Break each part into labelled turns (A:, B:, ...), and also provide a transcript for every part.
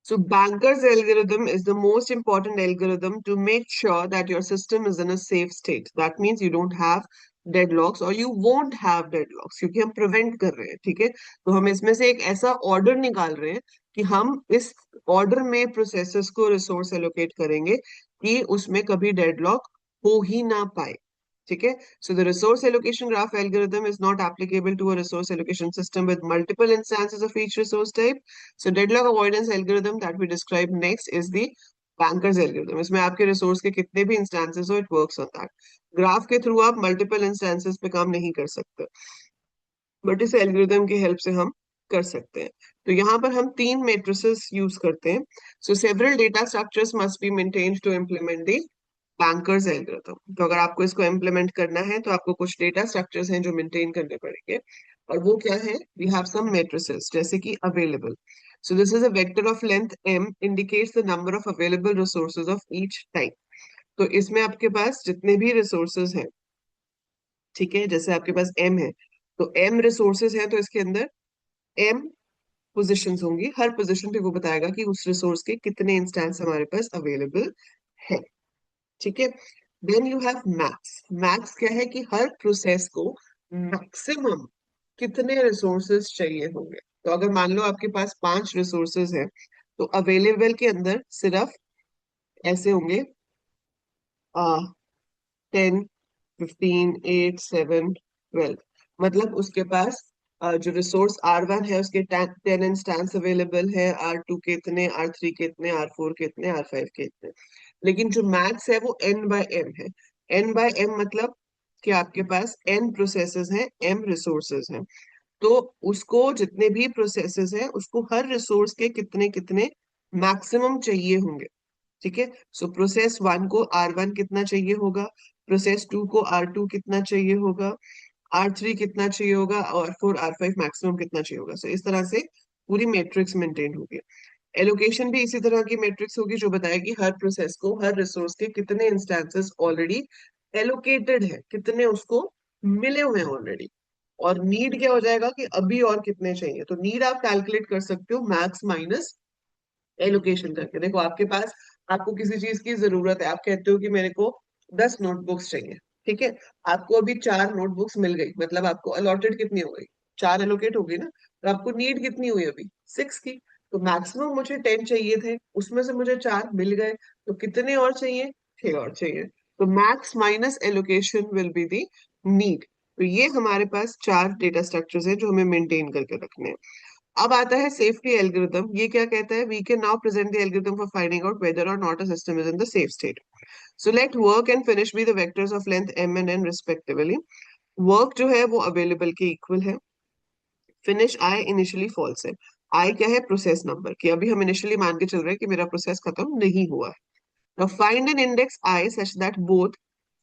A: So Banker's algorithm is the most important algorithm to make sure that your system is in a safe state. That means you don't have deadlocks or you won't have deadlocks क्योंकि हम prevent कर रहे हैं, ठीक है। तो हम इसमें से एक ऐसा ऑर्डर निकाल रहे हैं कि हम इस ऑर्डर में प्रोसेसेस को रिसोर्स एलोकेट करेंगे कि उसमें कभी डेडलॉक हो ही ना पाए, ठीक है। So the resource allocation graph algorithm is not applicable to a resource allocation system with multiple instances of each resource type. So deadlock avoidance algorithm that we describe next is the Banker's algorithm. इसमें आपके resource के कितने भी instances हो, it works on that. Graph के through आप multiple instances पे काम नहीं कर सकते, बट इस एल्गोरिथम की हेल्प से हम कर सकते हैं। तो यहाँ पर हम तीन मेट्रिसेस यूज करते हैं। So several data structures must be maintained to implement the banker's algorithm. तो अगर आपको इसको इम्प्लीमेंट करना है तो आपको कुछ डेटा स्ट्रक्चर्स हैं जो मेंटेन करने पड़ेंगे, और वो क्या है, वी हैव सम मेट्रिसेस जैसे कि available. So this is a vector of length m indicates the number of available resources of each type. तो इसमें आपके पास जितने भी रिसोर्सेज हैं, ठीक है, जैसे आपके पास m है, तो m रिसोर्सेज है, तो इसके अंदर m पोजीशंस होंगी। हर पोजीशन पे वो बताएगा कि उस रिसोर्स के कितने इंस्टेंस हमारे पास अवेलेबल है, ठीक है। Then you have max. Max क्या है कि हर प्रोसेस को मैक्सिमम कितने रिसोर्सेज चाहिए होंगे। तो अगर मान लो आपके पास 5 रिसोर्सेज हैं, तो अवेलेबल के अंदर सिर्फ ऐसे होंगे 10, 15, 8, 7, 12। मतलब उसके पास जो रिसोर्स R1 है उसके 10 इंस्टेंस अवेलेबल है, R2 के इतने, R3 के इतने, R4 के इतने, R5 के इतने। लेकिन जो मैक्स है वो n/m है। n/m मतलब कि आपके पास n प्रोसेसेस हैं, m रिसोर्सेज हैं। तो उसको जितने भी प्रोसेसेस हैं उसको हर रिसोर्स के कितने कितने मैक्सिमम चाहिए होंगे, ठीक है। सो प्रोसेस 1 को R1 कितना चाहिए होगा, प्रोसेस 2 को R2 कितना चाहिए होगा, R3 कितना चाहिए होगा, और R4 R5 मैक्सिमम कितना चाहिए होगा। सो इस तरह से पूरी मैट्रिक्स मेंटेन होगी। एलोकेशन भी इसी तरह की मैट्रिक्स होगी जो बताएगी हर प्रोसेस को हर रिसोर्स के कितने इंस्टेंसेस ऑलरेडी एलोकेटेड है, कितने उसको मिले हुए हैं ऑलरेडी। और नीड क्या हो जाएगा कि अभी और कितने चाहिए। तो नीड आप कैलकुलेट कर सकते हो मैक्स माइनस एलोकेशन करके। देखो आपके पास, आपको किसी चीज की जरूरत है, आप कहते हो कि मेरे को 10 नोटबुक्स चाहिए, ठीक है। आपको अभी 4 नोटबुक्स मिल गई, मतलब आपको अलॉटेड कितनी हो गई, 4 एलोकेट हो गई ना। तो आपको नीड कितनी हुई अभी, 6 की। तो मैक्सिमम मुझे 10 चाहिए थे, उसमें से मुझे 4 मिल गए, तो कितने और चाहिए, 6 और चाहिए। तो max minus allocation will be the need. तो ये हमारे पास 4 डेटा स्ट्रक्चर्स हैं जो हमें मेंटेन करके रखने हैं। अब आता है सेफ्टी एल्गोरिथम। ये क्या कहता है, we can now present the algorithm for finding out whether or not a system is in the safe state. So let work and finish be the vectors of length m and n respectively. Work जो है वो available के equal है, finish i initially false है। i क्या है, process number, कि अभी हम इनिशियली मान के चल रहे हैं कि मेरा प्रोसेस खत्म नहीं हुआ है। Now find an index i such that both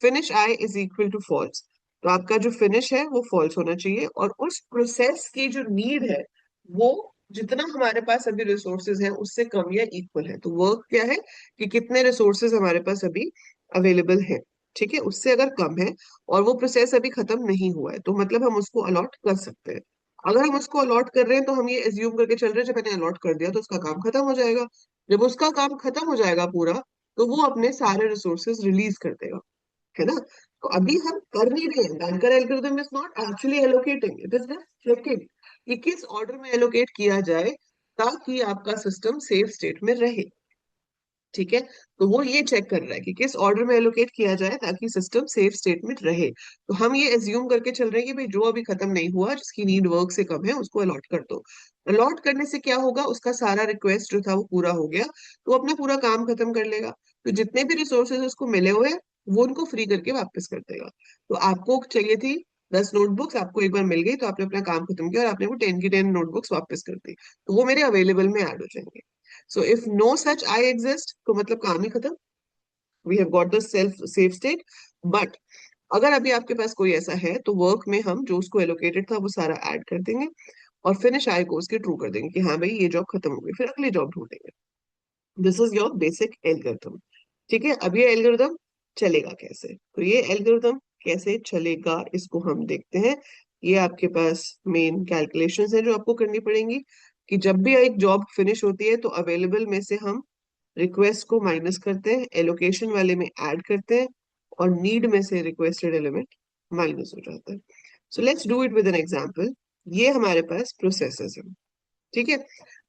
A: finish i is equal to false. तो आपका जो फिनिश है वो फॉल्स होना चाहिए, और उस प्रोसेस की जो नीड है वो जितना हमारे पास अभी रिसोर्सेज हैं उससे कम या इक्वल है। तो वर्क क्या है कि कितने रिसोर्सेज हमारे पास अभी अवेलेबल है, ठीक है, उससे अगर कम है और वो प्रोसेस अभी खत्म नहीं हुआ है, तो मतलब हम उसको अलॉट कर सकते हैं। अगर हम उसको अलॉट कर रहे हैं तो हम ये एज्यूम करके चल रहे हैं जब मैंने अलॉट कर दिया तो उसका काम खत्म हो जाएगा। जब उसका काम खत्म हो जाएगा पूरा, तो वो अपने सारे रिसोर्सेज रिलीज कर देगा, है ना। तो अभी हम कर नहीं रहे हैं, banker algorithm is not actually allocating, it is just checking कि किस ऑर्डर में एलोकेट किया जाए ताकि आपका सिस्टम सेफ स्टेट में रहे, ठीक है। तो वो ये चेक कर रहा है कि किस ऑर्डर में एलोकेट किया जाए ताकि सिस्टम सेफ स्टेट में रहे। तो हम ये एज्यूम करके चल रहे हैं कि भाई जो अभी खत्म नहीं हुआ, जिसकी नीड वर्क से कम है, उसको अलॉट कर दो। अलॉट करने से क्या होगा, उसका सारा रिक्वेस्ट जो था वो पूरा हो गया, तो वो अपना पूरा काम खत्म कर लेगा। तो जितने भी रिसोर्सेज उसको मिले हुए हैं वो उनको फ्री करके वापस कर देगा। तो आपको चाहिए थी 10 नोटबुक्स, आपको एक बार मिल गई तो आपने अपना काम खत्म किया और आपने वो 10 की 10 नोटबुक्स वापस कर दी, तो वो मेरे अवेलेबल में ऐड हो जाएंगे। So if no such i exist तो मतलब काम ही खत्म, we have got the self safe state. But अगर अभी आपके पास कोई ऐसा है तो वर्क में हम जो उसको एलोकेटेड था वो सारा ऐड कर देंगे, और फिनिश आई को उसके ट्रू कर देंगे कि हाँ भाई ये जॉब खत्म हो गई, फिर अगली जॉब ढूंढेंगे। This is your basic algorithm, ठीक है। अब ये एल्गोरिथम चलेगा कैसे, तो ये एल्गोरिथम कैसे चलेगा इसको हम देखते हैं। ये आपके पास मेन कैलकुलेशंस हैं जो आपको करनी पड़ेंगी। कि जब भी एक जॉब फिनिश होती है तो अवेलेबल में से हम रिक्वेस्ट को माइनस करते हैं, एलोकेशन वाले में ऐड करते हैं, और नीड में से रिक्वेस्टेड एलिमेंट माइनस हो जाता है। So let's do it with an example. ये हमारे पास प्रोसेसेस है, ठीक है।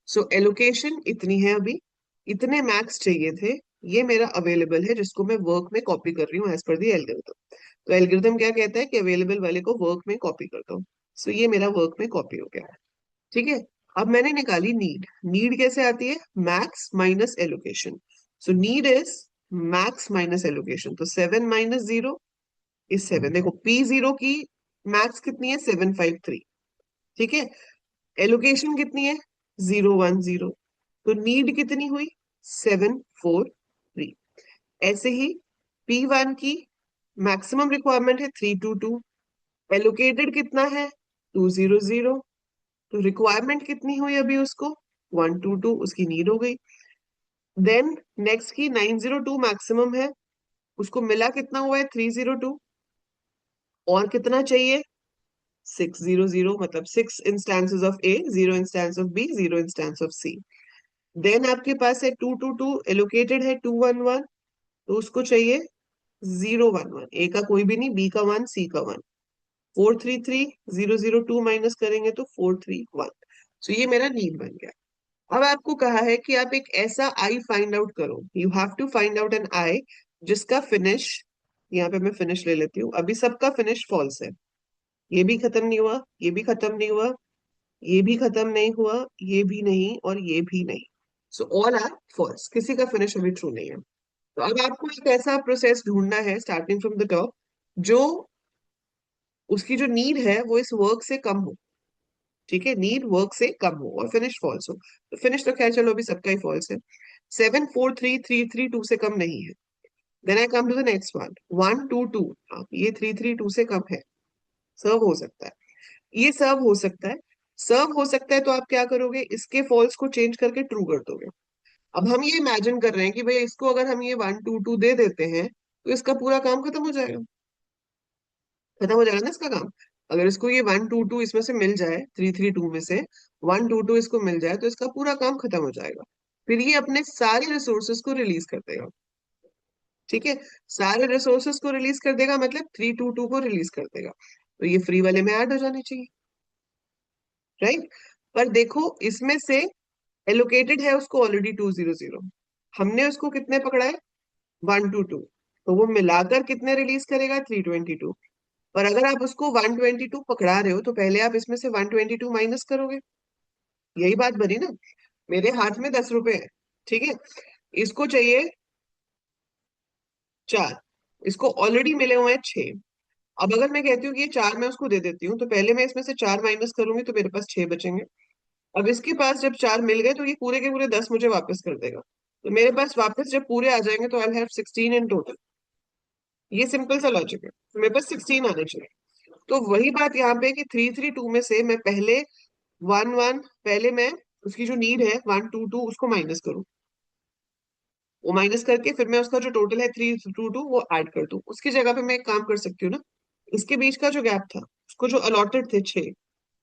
A: सो एलोकेशन इतनी है, अभी इतने मैक्स चाहिए थे, ये मेरा अवेलेबल है जिसको मैं वर्क में कॉपी कर रही हूँ एज पर दी एल्गोरिथम। तो एल्गोरिथम क्या कहता है कि अवेलेबल वाले को वर्क में कॉपी करता हूँ। सो ये मेरा वर्क में कॉपी हो गया, ठीक है। अब मैंने निकाली नीड। नीड कैसे आती है? Max minus allocation. So need is max minus allocation, तो 7 - 0 इज 7। देखो P0 की मैक्स कितनी है? 753, ठीक है। एलोकेशन कितनी है? 0 1 0। तो नीड कितनी हुई? 743। ऐसे ही P1 की मैक्सिमम रिक्वायरमेंट है 322। एलोकेटेड कितना है? 200। तो रिक्वायरमेंट कितनी हुई अभी उसको? 122, उसकी नीड हो गई। देन नेक्स्ट की 902 मैक्सिमम है, उसको मिला कितना हुआ है? 302। और कितना चाहिए? 600, मतलब 6 instances of A, 0 instance of B, 0 instance of C. Then आपके पास है 222, एलोकेटेड है 211, तो उसको चाहिए 0 1 1। ए का कोई भी नहीं, बी का 1, सी का 1। 433, 002 माइनस करेंगे तो 431। सो ये मेरा नीड बन गया। अब आपको कहा है कि आप एक ऐसा आई फाइंड आउट करो। You have to find out an I जिसका फिनिश, यहाँ पे मैं फिनिश ले लेती हूँ, अभी सबका फिनिश फॉल्स है। ये भी खत्म नहीं हुआ, ये भी खत्म नहीं हुआ, ये भी खत्म नहीं हुआ, ये भी नहीं, और ये भी नहीं। सो ऑल आर फॉल्स, किसी का फिनिश अभी ट्रू नहीं है। तो अब आपको एक ऐसा प्रोसेस ढूंढना है स्टार्टिंग फ्रॉम द टॉप, जो उसकी जो नीड है वो इस वर्क से कम हो, ठीक है। नीड वर्क से कम हो और फिनिश फॉल्स हो। तो फिनिश तो खैर चलो अभी सबका ही फॉल्स है। 743 332 से कम नहीं है। Then I come to the next one, 122। ये 332 से कम है, सर्व हो सकता है, ये सर्व हो सकता है। सर्व हो सकता है तो आप क्या करोगे? इसके फॉल्स को चेंज करके ट्रू कर दोगे। अब हम ये इमेजिन कर रहे हैं कि भाई इसको अगर हम ये 122 दे देते हैं तो इसका पूरा काम खत्म हो जाएगा। खत्म हो जाएगा ना इसका काम। अगर इसको ये 122 इसमें से मिल जाए, 332 में से 122 इसको मिल जाए, तो इसका पूरा काम खत्म हो जाएगा। फिर ये अपने सारे रिसोर्सेस को रिलीज कर देगा, ठीक है। सारे रिसोर्सेस को रिलीज कर देगा, मतलब 322 को रिलीज कर देगा, तो ये फ्री वाले में ऐड हो जाने चाहिए, राइट। पर देखो इसमें से एलोकेटेड है उसको ऑलरेडी 200। हमने उसको कितने पकड़ा है? 122। तो वो मिलाकर कितने रिलीज करेगा? 322। और अगर आप उसको 122 पकड़ा रहे हो तो पहले आप इसमें से 122 माइनस करोगे। यही बात बनी ना। मेरे हाथ में 10 रुपए है, ठीक है। इसको चाहिए 4, इसको ऑलरेडी मिले हुए हैं 6। अब अगर मैं कहती हूँ कि ये 4 मैं उसको दे देती हूँ, तो पहले मैं इसमें से 4 माइनस करूंगी तो मेरे पास 6 बचेंगे। अब इसके पास जब 4 मिल गए तो ये पूरे के पूरे 10 मुझे वापस कर देगा। तो मेरे पास वापस जब पूरे आ जाएंगे तो आई हैव 16 इन टोटल। ये सिंपल सा लॉजिक है, तो मेरे पास 16 आने चाहिए। तो वही बात यहाँ पे कि 332 में से मैं पहले 1 1, पहले मैं उसकी जो नीड है 122 उसको माइनस करूँ। वो माइनस करके फिर मैं उसका जो टोटल है 322 वो ऐड कर दूं। उसकी जगह पे मैं एक काम कर सकती हूँ ना, इसके बीच का जो गैप था उसको जो अलॉटेड थे 6,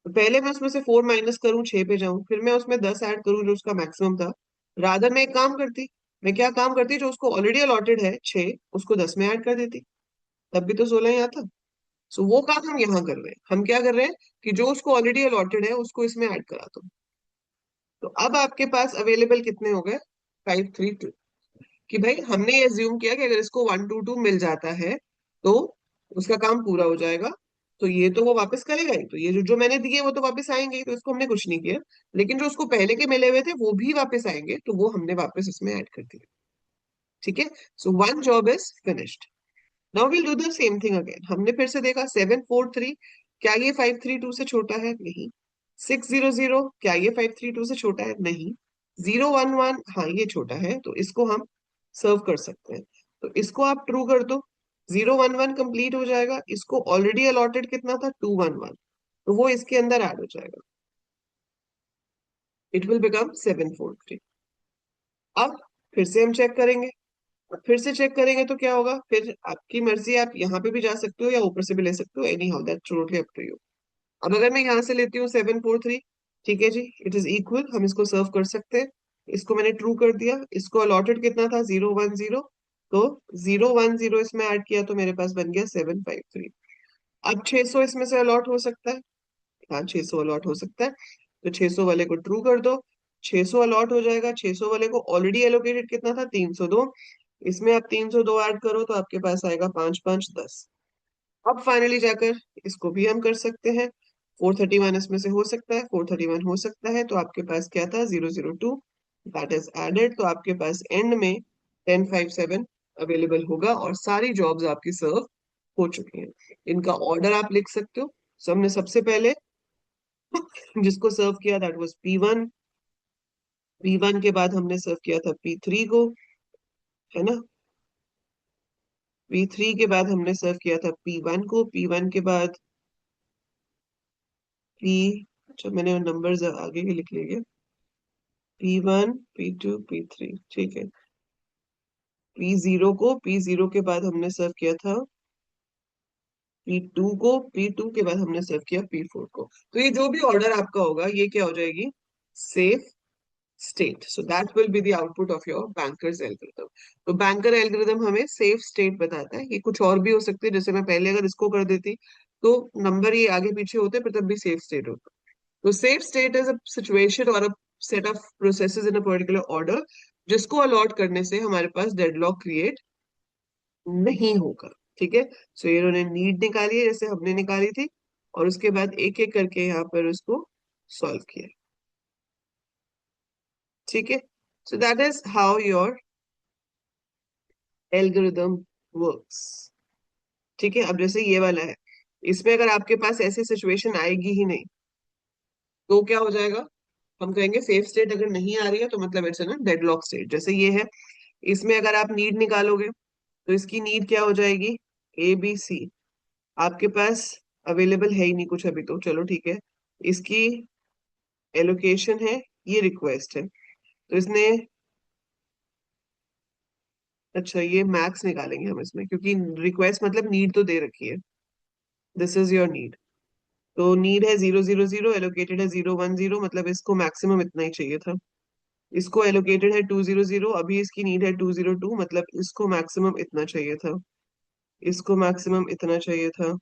A: तो पहले मैं उसमें से 4 माइनस करूँ, 6 पे जाऊं, फिर मैं उसमें 10 ऐड करूं जो उसका मैक्सिमम था। रादर मैं एक काम करती, मैं क्या काम करती, जो उसको ऑलरेडी अलॉटेड है 6 उसको 10 में ऐड कर देती, तब भी तो 16 ही आता। सो वो काम हम यहाँ कर रहे हैं। हम क्या कर रहे हैं कि जो उसको ऑलरेडी अलॉटेड है उसको इसमें ऐड करा दो। तो अब आपके पास अवेलेबल कितने हो गए? 532। कि भाई हमने ये एज्यूम किया कि अगर इसको 122 मिल जाता है तो उसका काम पूरा हो जाएगा। तो ये तो वो वापस करेगा ही, तो ये जो जो मैंने दिए वो तो वापस आएंगे ही, तो इसको हमने कुछ नहीं किया। लेकिन जो उसको पहले के मिले हुए थे वो भी वापस आएंगे, तो वो हमने वापस इसमें ऐड कर दिया, ठीक है। So one job is finished. Now will do the same thing again. हमने फिर से देखा 743, क्या ये 532 से छोटा है? नहीं। 600, क्या ये 532 से छोटा है? नहीं। 0 1 1, हाँ ये छोटा है, तो इसको हम सर्व कर सकते हैं। तो इसको आप ट्रू कर दो, 0 1 1 कंप्लीट हो जाएगा। इसको ऑलरेडी अलॉटेड कितना था? 2 1 1, तो वो इसके अंदर ऐड हो जाएगा। It will become 743। अब फिर से हम चेक करेंगे। फिर से चेक करेंगे तो क्या होगा? फिर आपकी मर्जी, आप यहाँ पे भी जा सकते हो या ऊपर से भी ले सकते हो, anyhow that totally up to you. अब अगर मैं यहाँ से लेती हूँ 743, ठीक है जी, इट इज इक्वल, हम इसको सर्व कर सकते हैं। इसको मैंने ट्रू कर दिया, इसको अलॉटेड कितना था, 010, तो 010 इसमें ऐड किया तो मेरे पास बन गया 753। अब 600 इसमें से अलॉट हो सकता है, हाँ 600 अलॉट हो सकता है, तो 600 वाले को ट्रू कर दो, 600 अलॉट हो जाएगा। 600 वाले को ऑलरेडी एलोकेटेड कितना था, 302, इसमें आप 302 ऐड करो तो आपके पास आएगा 5 5 10। अब फाइनली जाकर इसको भी हम कर सकते हैं, 431 इसमें से हो सकता है, 431 हो सकता है, तो आपके पास क्या था, 002, दैट इज एडेड, तो आपके पास एंड में 1057 अवेलेबल होगा और सारी जॉब्स आपकी सर्व हो चुकी हैं। इनका ऑर्डर आप लिख सकते हो। So, हमने सबसे पहले जिसको सर्व किया दैट वाज P1, P1 के बाद हमने सर्व किया था P3 को, है ना, P3 के बाद हमने सर्व किया था P1 को, P1 के बाद P, अच्छा मैंने नंबर्स आगे ही लिख लिए, P1 P2 P3, ठीक है। P0 को, P0 के बाद हमने सर्व किया था P2 को, P2 के बाद हमने सर्व किया P4 को। तो ये जो भी ऑर्डर आपका होगा ये क्या हो जाएगी, safe state. So that will be the output of your bankers algorithm. तो बैंकर एल्गोरिथम हमें सेफ स्टेट बताता है। ये कुछ और भी हो सकते हैं, जैसे मैं पहले अगर इसको कर देती तो नंबर ये आगे पीछे होते पर तब भी सेफ स्टेट होता। तो safe state is a situation और a set of processes in a particular order जिसको अलॉट करने से हमारे पास डेडलॉक क्रिएट नहीं होगा। ठीक है, सो ये इन्होंने नीड निकाली है जैसे हमने निकाली थी, और उसके बाद एक एक करके यहाँ पर उसको सॉल्व किया। ठीक है, so that is how your algorithm works. ठीक है, अब जैसे ये वाला है, इसमें अगर आपके पास ऐसी सिचुएशन आएगी ही नहीं तो क्या हो जाएगा, हम कहेंगे सेफ स्टेट अगर नहीं आ रही है तो मतलब इट्स ना डेडलॉक स्टेट। जैसे ये है, इसमें अगर आप नीड निकालोगे तो इसकी नीड क्या हो जाएगी, ABC, आपके पास अवेलेबल है ही नहीं कुछ अभी, तो चलो ठीक है, इसकी एलोकेशन है, ये रिक्वेस्ट है, तो इसने, अच्छा ये मैक्स निकालेंगे हम इसमें, क्योंकि रिक्वेस्ट मतलब नीड तो दे रखी है, दिस इज योर नीड। तो नीड है 000, एलोकेटेड है 010, मतलब इसको मैक्सिमम इतना ही चाहिए था। इसको एलोकेटेड है 200, अभी इसकी नीड है 202, मतलब इसको मैक्सिमम इतना चाहिए था, इसको मैक्सिमम इतना चाहिए था,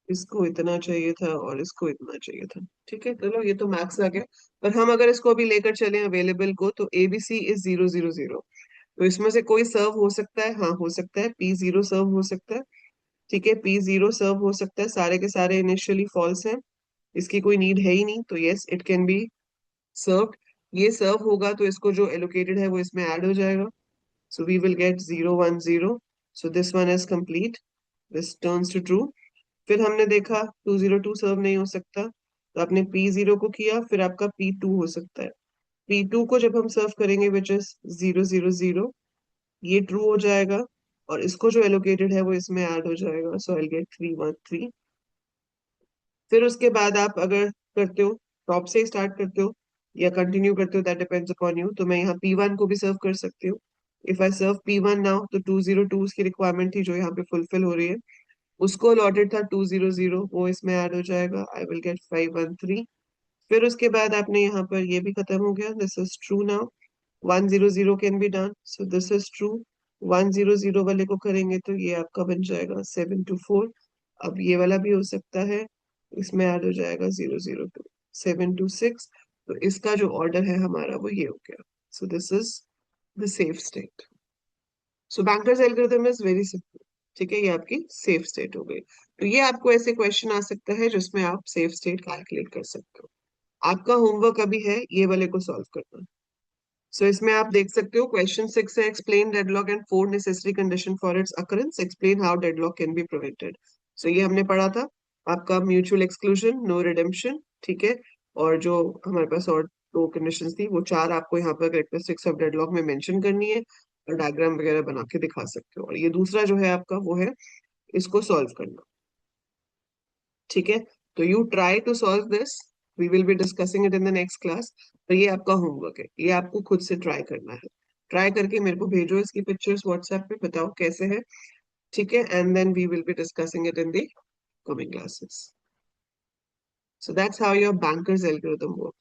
A: इसको इतना चाहिए था और इसको इतना चाहिए था। ठीक है, चलो ये तो मैक्स आ गया। पर हम अगर इसको अभी लेकर चले अवेलेबल को, तो ABC इज 000, तो इसमें से कोई सर्व हो सकता है, हाँ हो सकता है, P0 सर्व हो सकता है। ठीक है, P0 सर्व हो सकता है, सारे के सारे इनिशियली फॉल्स हैं, इसकी कोई नीड है ही नहीं, तो yes it can be served. ये सर्व होगा तो इसको जो एलोकेटेड है वो इसमें ऐड हो जाएगा, so we will get 010, so this one is complete, this turns to true. फिर हमने देखा 202 सर्व नहीं हो सकता, तो आपने P0 को किया, फिर आपका P2 हो सकता है, P2 को जब हम सर्व करेंगे विच इज 000, ये ट्रू हो जाएगा और इसको जो एलोकेटेड है वो इसमें ऐड हो जाएगा, सो आई गेट 313। फिर उसके बाद आप अगर करते हो, टॉप से स्टार्ट करते हो या कंटिन्यू करते हो, दैट डिपेंड्स अपॉन यू। तो मैं यहाँ P1 को भी सर्व कर सकती हूँ। If I serve P1 now, तो 202 की रिक्वायरमेंट थी जो यहाँ पे फुलफिल हो रही है, उसको अलॉटेड था 200, वो इसमें ऐड हो जाएगा, आई विल गेट 513। फिर उसके बाद आपने यहाँ पर ये भी खत्म हो गया, this is true now, 100 can be done, so this is true. 100 वाले को करेंगे तो ये आपका बन जाएगा 724। अब ये वाला भी हो सकता है, इसमें ऐड हो जाएगा 002, 726। तो इसका जो ऑर्डर है हमारा वो ये हो गया, so this is the safe state. So bankers algorithm is very simple. ठीक है, ये आपकी सेफ स्टेट हो गई। तो ये आपको ऐसे क्वेश्चन आ सकता है जिसमें आप सेफ स्टेट कैलकुलेट कर सकते हो। आपका होमवर्क अभी है ये वाले को सॉल्व करना। सो इसमें आप देख सकते हो क्वेश्चन 6 है, explain deadlock and 4 necessary condition for its occurrence, explain how deadlock can be prevented. So ये हमने पढ़ा था, आपका म्यूचुअल एक्सक्लूजन, नो रिडेम्पशन, ठीक है, और जो हमारे पास और दो कंडीशंस थी वो चार आपको यहाँ पर कैरेक्टरिस्टिक्स ऑफ डेडलॉक में मेंशन करनी है और डायग्राम वगैरह बना के दिखा सकते हो। और ये दूसरा जो है आपका वो है इसको सॉल्व करना। ठीक है, तो you try to solve this, we will be discussing it in the next class. तो ये आपका होमवर्क है, ये आपको खुद से ट्राई करना है। ट्राई करके मेरे को भेजो इसकी पिक्चर्स व्हाट्सएप पे, बताओ कैसे है। ठीक है, and then we will be discussing it in the coming classes. So that's how your banker's algorithm works.